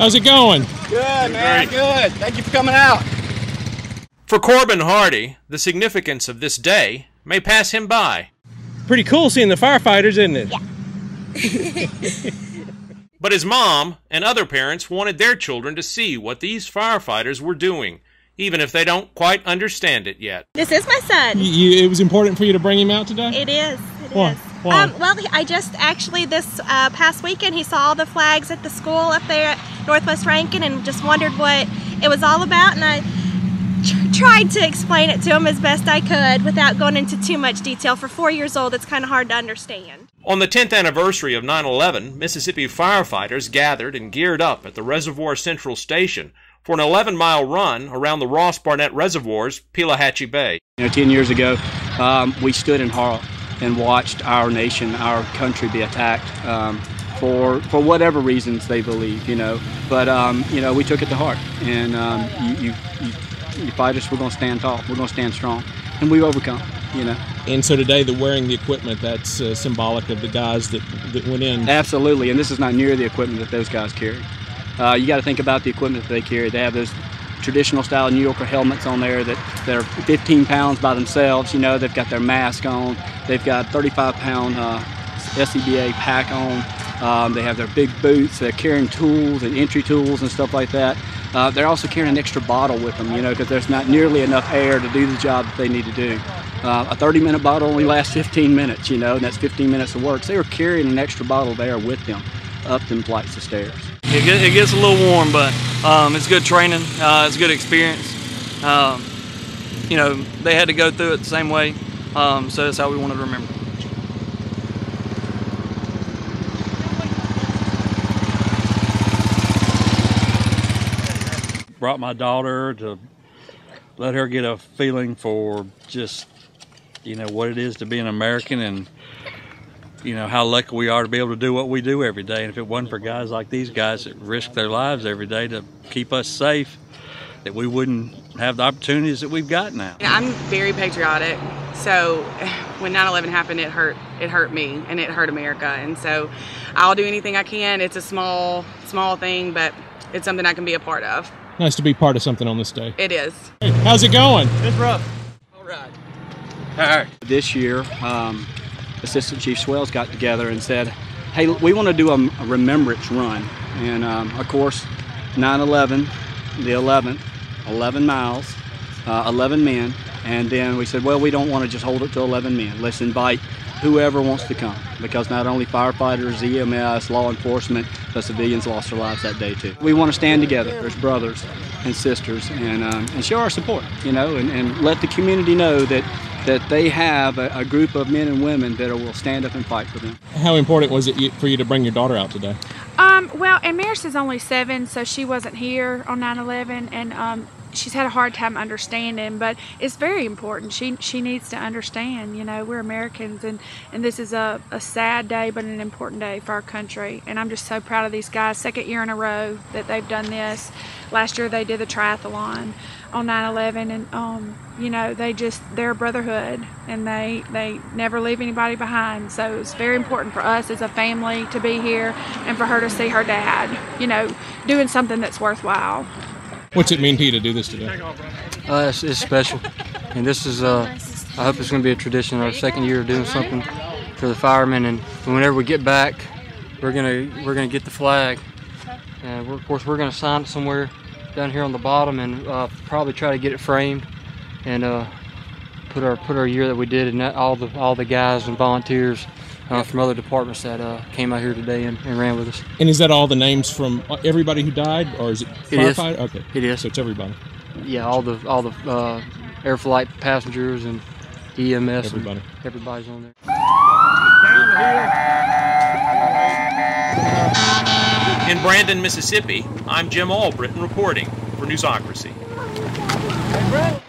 How's it going? Good, man. Good. Thank you for coming out. For Corban Hardy, the significance of this day may pass him by. Pretty cool seeing the firefighters, isn't it? Yeah. But his mom and other parents wanted their children to see what these firefighters were doing, even if they don't quite understand it yet. This is my son. It was important for you to bring him out today? It is. It Why? is. Why? Well, I just actually this past weekend he saw all the flags at the school up there at Northwest Rankin and just wondered what it was all about, and I tried to explain it to him as best I could without going into too much detail. For 4 years old, it's kind of hard to understand. On the 10th anniversary of 9/11, Mississippi firefighters gathered and geared up at the Reservoir Central Station for an 11-mile run around the Ross Barnett Reservoir's Pelahatchie Bay. 10 years ago, we stood in horror and watched our nation, our country be attacked for whatever reasons they believe, But, we took it to heart. And you fighters, we're going to stand tall. We're going to stand strong. And we overcome, And so today, the wearing the equipment, that's symbolic of the guys that went in. Absolutely. And this is not near the equipment that those guys carry. You got to think about the equipment that they carry. They have those traditional style New Yorker helmets on there that are 15 pounds by themselves. They've got their mask on. They've got 35-pound SCBA pack on. They have their big boots. They're carrying tools and entry tools and stuff like that. They're also carrying an extra bottle with them, because there's not nearly enough air to do the job that they need to do. A 30-minute bottle only lasts 15 minutes, and that's 15 minutes of work. So they were carrying an extra bottle of air with them up them flights of stairs. It gets a little warm, but it's good training. It's a good experience. They had to go through it the same way, so that's how we wanted to remember. Brought my daughter to let her get a feeling for just, what it is to be an American, and how lucky we are to be able to do what we do every day. And if it wasn't for guys like these guys that risk their lives every day to keep us safe, that we wouldn't have the opportunities that we've got now. I'm very patriotic, so when 9/11 happened, it hurt me and it hurt America, and so I'll do anything I can. It's a small thing, but it's something I can be a part of. Nice to be part of something on this day. It is. Hey, how's it going? It's rough. All right. This year, Assistant Chief Swells got together and said, hey, we want to do a remembrance run. And of course, 9/11, the 11th, 11 miles, 11 men. And then we said, well, we don't want to just hold it to 11 men. Let's invite whoever wants to come, because not only firefighters, EMS, law enforcement, but civilians lost their lives that day too. We want to stand together as brothers and sisters and show our support, and let the community know that they have a group of men and women that will stand up and fight for them. How important was it for you to bring your daughter out today? Well, and Maris is only 7, so she wasn't here on 9/11, and she's had a hard time understanding, but it's very important. She needs to understand, we're Americans, and this is a sad day, but an important day for our country. And I'm just so proud of these guys. 2nd year in a row that they've done this. Last year they did the triathlon on 9/11, and they're a brotherhood, and they never leave anybody behind. So it's very important for us as a family to be here, and for her to see her dad, doing something that's worthwhile. What's it mean to you to do this today? It's special, and this is I hope it's going to be a tradition. Our 2nd year of doing something for the firemen, and whenever we get back, we're gonna get the flag, and of course we're going to sign it somewhere down here on the bottom, and probably try to get it framed, and put our year that we did, and all the guys and volunteers from other departments that came out here today and ran with us. And is that all the names from everybody who died, or is it firefighter? Okay, it is. So it's everybody. Yeah, all the air flight passengers and EMS. Everybody. Everybody's on there. In Brandon, Mississippi, I'm Jim Albritton reporting for Newsocracy. Hey, Brett.